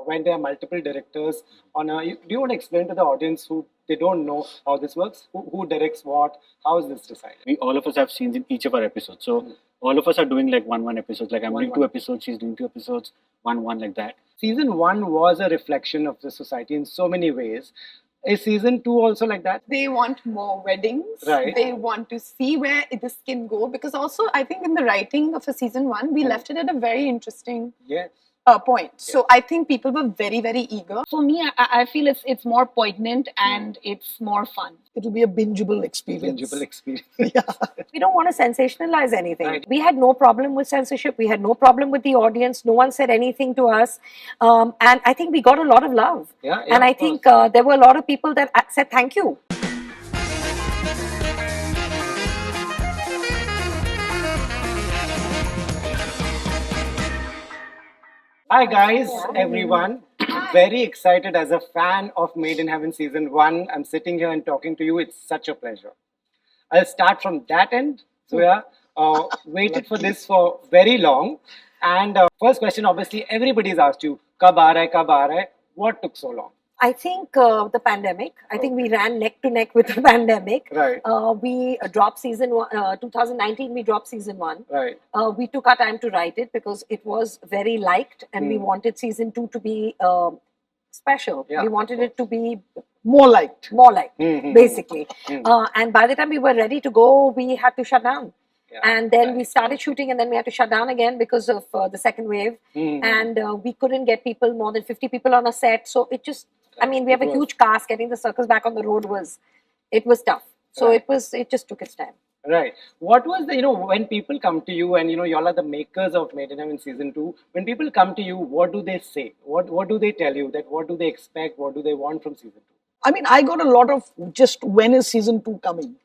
when there are multiple directors on a, do you want to explain to the audience who they don't know how this works? Who directs what? How is this decided? We all of us have scenes in each of our episodes. So all of us are doing like one episodes. Like I'm doing two episodes, she's doing two episodes, one like that. Season 1 was a reflection of the society in so many ways. Is season 2 also like that? They want more weddings. Right. They want to see where this can go. Because also, I think in the writing of a season 1, we left it at a very interesting Yes. point. So I think people were very, very eager. For me, I feel it's more poignant and it's more fun. It'll be a bingeable experience. Bingeable experience. We don't want to sensationalize anything. Right. We had no problem with censorship. We had no problem with the audience. No one said anything to us. And I think we got a lot of love. Yeah, and I think there were a lot of people that said thank you. Hi guys, everyone. Very excited as a fan of Made in Heaven season 1. I'm sitting here and talking to you. It's such a pleasure. I'll start from that end. Zoya, waited for this for very long. And first question, obviously, everybody's asked you, Kab aa raha hai, Kab aa raha hai? What took so long? I think the pandemic. I think we ran neck to neck with the pandemic. Right. We dropped season 1. 2019, we dropped season 1. Right. We took our time to write it because it was very liked, and we wanted season 2 to be special. Yeah, we wanted it to be More liked. basically. And by the time we were ready to go, we had to shut down. Yeah. And then we started shooting, and then we had to shut down again because of the second wave. And we couldn't get people, more than 50 people on a set. So it just, I mean, we have a huge cast. Getting the circus back on the road was tough. So it just took its time. Right. What was the, when people come to you and, y'all are the makers of Made in Heaven season 2, when people come to you, what do they say? What do they tell you? That what do they expect? What do they want from season 2? I mean, I got a lot of just when is season 2 coming?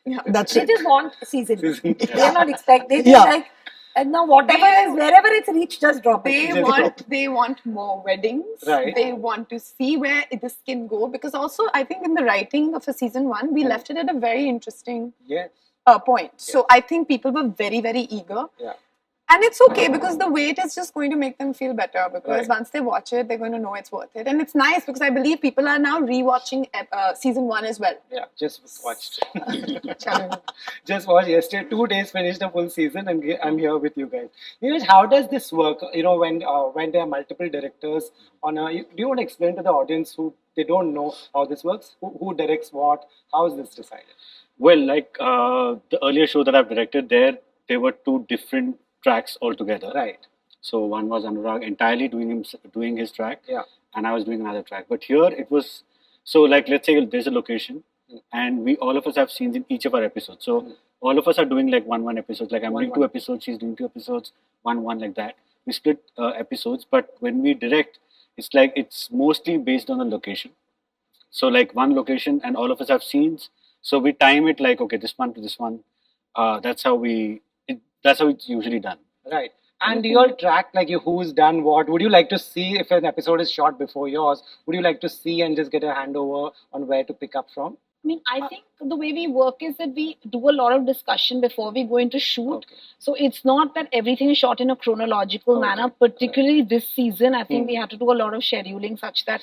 Yeah. That's They it. just want season 2. Season two. They are not expecting. They just like, and now wherever it's reached, just drop it. They want more weddings. Right. They want to see where this can go. Because also, I think in the writing of a season 1, we left it at a very interesting Yes. point. So I think people were very, very eager. Yeah. And it's okay because the wait is just going to make them feel better because once they watch it, they're going to know it's worth it. And it's nice because I believe people are now rewatching season 1 as well. Yeah, just watched. Just watched yesterday. 2 days finished the full season, and I'm here with you guys. How does this work? When there are multiple directors on a, do you want to explain to the audience who they don't know how this works? Who directs what? How is this decided? Well, like the earlier show that I've directed, there were two different tracks altogether. Right. So one was Anurag entirely doing his track, and I was doing another track. But here it was, so like let's say there's a location, and we all of us have scenes in each of our episodes. So all of us are doing like one episodes. Like I'm doing two episodes, she's doing two episodes, one like that. We split episodes, but when we direct, it's like it's mostly based on the location. So like one location, and all of us have scenes. So we time it like, okay, this one to this one. That's how it's usually done. Right. And you all track like who's done what. Would you like to see if an episode is shot before yours? Would you like to see and just get a handover on where to pick up from? I mean, I think the way we work is that we do a lot of discussion before we go into shoot. Okay. So it's not that everything is shot in a chronological manner. Particularly this season, I think we had to do a lot of scheduling such that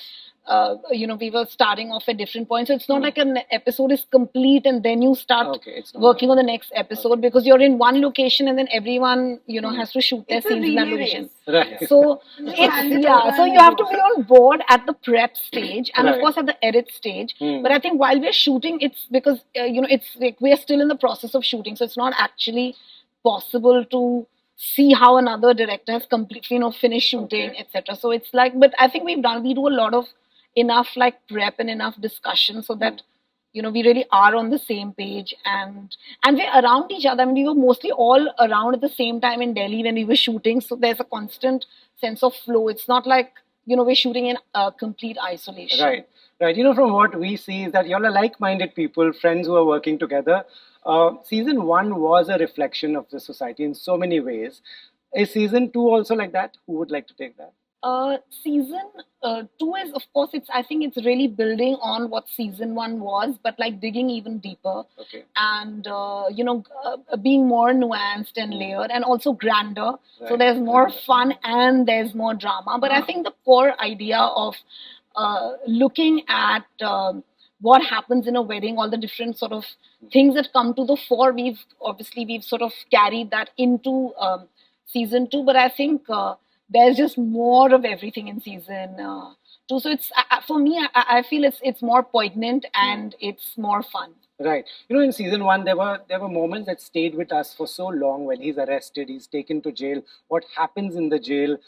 we were starting off at different points. So it's not like an episode is complete and then you start working on the next episode because you're in one location and then everyone, has to shoot their scenes in that location. Right. So so you have to be on board at the prep stage and of course at the edit stage. But I think while we're shooting, it's because it's like we're still in the process of shooting, so it's not actually possible to see how another director has completely finished shooting, etc. So it's like, but I think we do a lot of enough like prep and enough discussion so that we really are on the same page and we're around each other. I mean, we were mostly all around at the same time in Delhi when we were shooting, so there's a constant sense of flow. It's not like we're shooting in complete isolation. Right. From what we see is that y'all are like-minded people, friends who are working together. Season 1 was a reflection of the society in so many ways. Is season 2 also like that? Who would like to take that? Season 2 is, of course, I think it's really building on what season 1 was, but like digging even deeper. Okay. And, being more nuanced and layered and also grander. Right. So there's more fun and there's more drama. But I think the core idea of looking at what happens in a wedding, all the different sort of things that come to the fore, we've sort of carried that into season 2. But I think there's just more of everything in season 2. So it's for me, I feel it's more poignant and it's more fun. Right. In season 1, there were moments that stayed with us for so long. When he's arrested, he's taken to jail. What happens in the jail?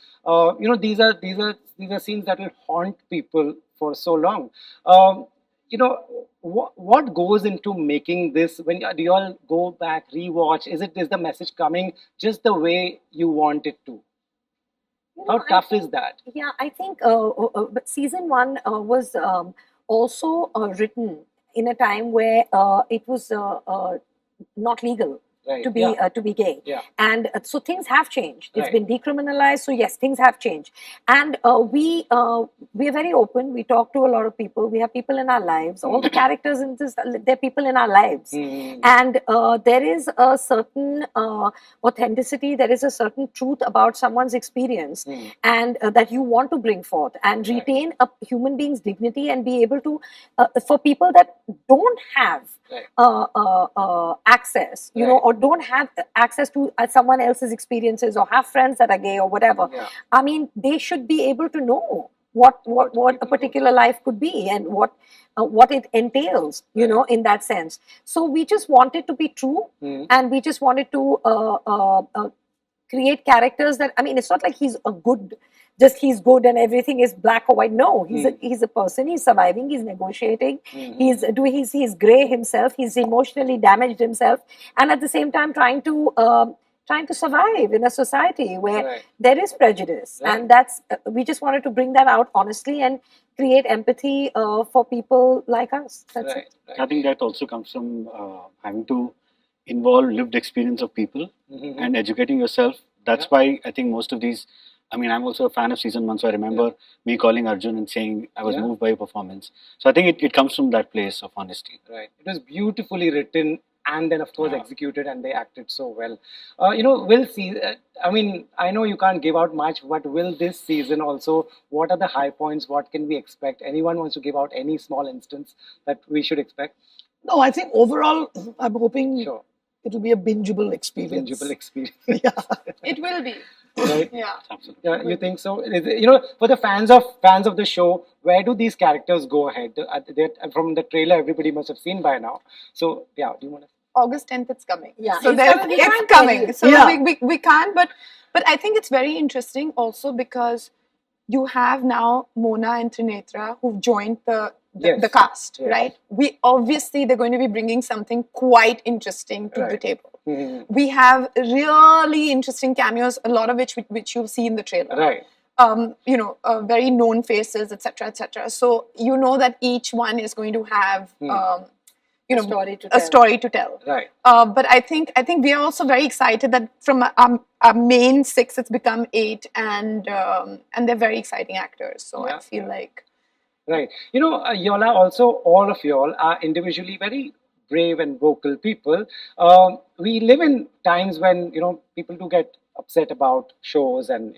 These are scenes that will haunt people for so long. What goes into making this? When do you all go back, rewatch? Is the message coming just the way you want it to? How tough is that? Yeah, I think but season 1 was also written in a time where it was not legal to be gay. Yeah. And so things have changed. It's been decriminalized. So yes, things have changed. And we are very open. We talk to a lot of people. We have people in our lives. All the characters in this, they're people in our lives. And there is a certain authenticity. There is a certain truth about someone's experience and that you want to bring forth and retain a human being's dignity and be able to, for people that don't have access, or don't have access to someone else's experiences or have friends that are gay or whatever. Yeah. I mean, they should be able to know what a particular life could be and what it entails, in that sense. So we just wanted to be true and we just wanted to create characters that, I mean, it's not like he's good and everything is black or white. No, he's a person. He's surviving. He's negotiating. He's grey himself. He's emotionally damaged himself, and at the same time trying to survive in a society where there is prejudice, and that's we just wanted to bring that out honestly and create empathy for people like us. That's it. I think that also comes from having to involve lived experience of people and educating yourself. That's why I think most of these. I mean, I'm also a fan of season 1, so I remember me calling Arjun and saying I was moved by your performance. So I think it comes from that place of honesty. Right. It was beautifully written and then, of course, executed, and they acted so well. We'll see. I mean, I know you can't give out much, but will this season also, what are the high points? What can we expect? Anyone wants to give out any small instance that we should expect? No, I think overall, I'm hoping it will be a bingeable experience. It will be. Right? Yeah. Absolutely. Yeah, you think so? For the fans of the show, where do these characters go ahead? From the trailer, everybody must have seen by now. So, do you want to? August 10th, it's coming. Yeah, so it's coming. So we can't. But I think it's very interesting also because you have now Mona and Trinetra who've joined the cast, right? They're going to be bringing something quite interesting to the table. We have really interesting cameos, a lot of which you'll see in the trailer. Right. Very known faces, etc., etc. So you know that each one is going to have, a story to tell. Right. But I think we are also very excited that from our main 6, it's become 8, and they're very exciting actors. So I feel like. Right. Y'all are also, all of y'all are individually very brave and vocal people. We live in times when, people do get upset about shows and,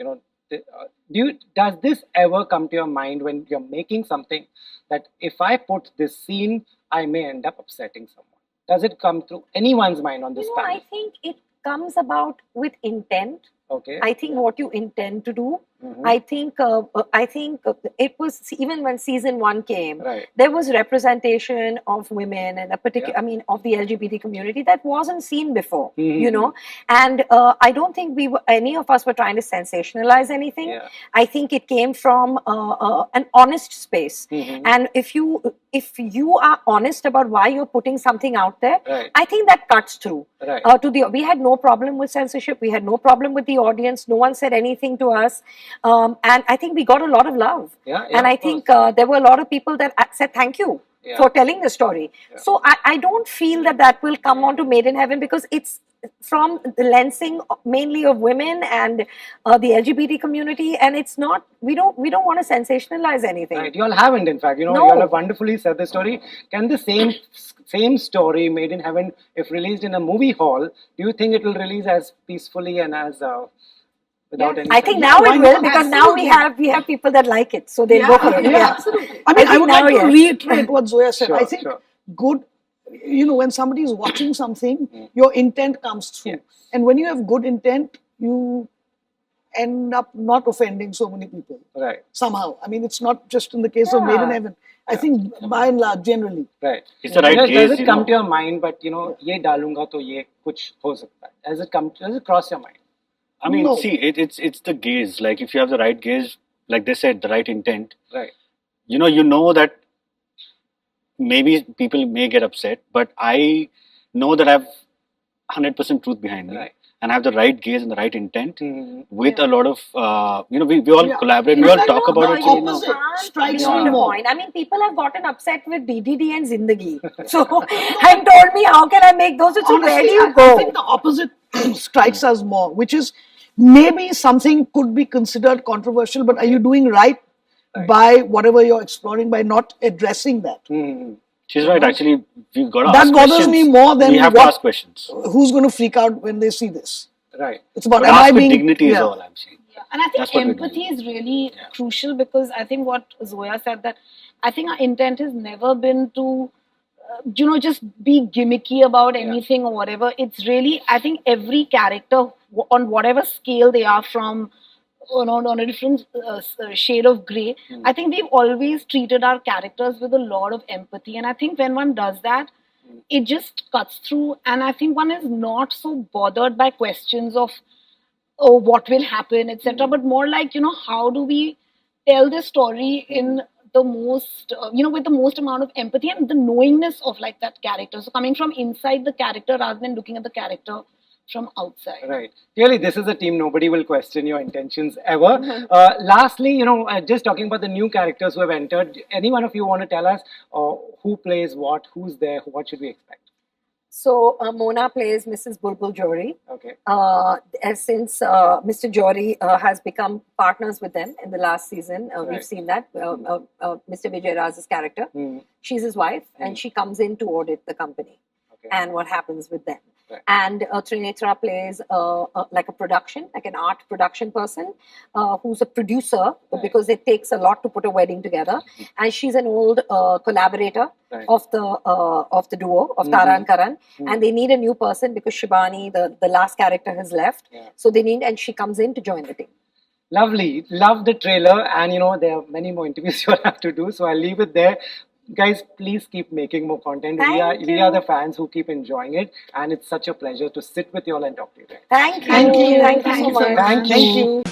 does this ever come to your mind when you're making something that if I put this scene, I may end up upsetting someone? Does it come through anyone's mind on this panel? I think it comes about with intent. Okay. I think what you intend to do. I think it was, even when season 1 came, there was representation of women and a particular, of the LGBT community that wasn't seen before, and I don't think any of us were trying to sensationalize anything. Yeah. I think it came from an honest space, and if you are honest about why you're putting something out there, I think that cuts through. Right. We had no problem with censorship. We had no problem with the audience. No one said anything to us. And I think we got a lot of love. And I think there were a lot of people that said thank you for telling the story. So I don't feel that will come on to Made in Heaven because it's from the lensing mainly of women and the LGBT community, and it's not. We don't want to sensationalize anything. Right. You all haven't, in fact. You know, No. you all have wonderfully said the story. Can the same story, Made in Heaven, if released in a movie hall, do you think it will release as peacefully and as without any? I think now it will, because now we have people that like it, so they'll go for it. Yeah, absolutely. I mean, I would like to reiterate what Zoya said. I think good. You know, when somebody is watching something, your intent comes through, and when you have good intent, you end up not offending so many people. Right. Somehow, I mean, it's not just in the case of Made in Heaven. I think by and large, generally. Right. It's the right gaze. Does it come to your mind? But you know, ye dalunga to ye kuch ho sakta hai. Does it cross your mind? I mean, see, it's the gaze. Like if you have the right gaze, like they said, the right intent. Right. You know that maybe people may get upset, but I know that I have 100% truth behind me. Right. And I have the right gaze and the right intent with a lot of, we all collaborate, we all talk about it. The opposite strikes me more. I mean, people have gotten upset with BDD and Zindagi. So, and told me, how can I make those? So where do you go? I think the opposite strikes us more, which is maybe something could be considered controversial, but are you doing right by whatever you're exploring by not addressing that? She's right. Actually, we've got to that ask bothers questions. me more than we have to ask questions. Who's going to freak out when they see this? Right. It's about am I being dignity is all I'm saying. Yeah. And I think empathy is really crucial, because I think what Zoya said, that I think our intent has never been to just be gimmicky about anything or whatever. It's really, I think every character on whatever scale they are from, on a different shade of grey, I think we've always treated our characters with a lot of empathy, and I think when one does that, it just cuts through, and I think one is not so bothered by questions of what will happen, etc., but more like, how do we tell this story in the most with the most amount of empathy and the knowingness of like that character, so coming from inside the character rather than looking at the character from outside. Right. Clearly, this is a team. Nobody will question your intentions ever. Lastly, just talking about the new characters who have entered, any one of you want to tell us who plays what, who's there, what should we expect? So, Mona plays Mrs. Bulbul Johri. Okay. Since Mr. Johri has become partners with them in the last season, we've seen that. Mr. Vijay Raz's character. She's his wife, and she comes in to audit the company and what happens with them. Right. And Trinetra plays like an art production person who's a producer, because it takes a lot to put a wedding together. And she's an old collaborator of the duo of Tara and Karan, and they need a new person because Shibani, the last character, has left. So they need, and she comes in to join the team. Lovely, love the trailer, and there are many more interviews you'll have to do. So I'll leave it there. Guys, please keep making more content. We are the fans who keep enjoying it, and it's such a pleasure to sit with you all and talk to you. Thank you so much. Thank you.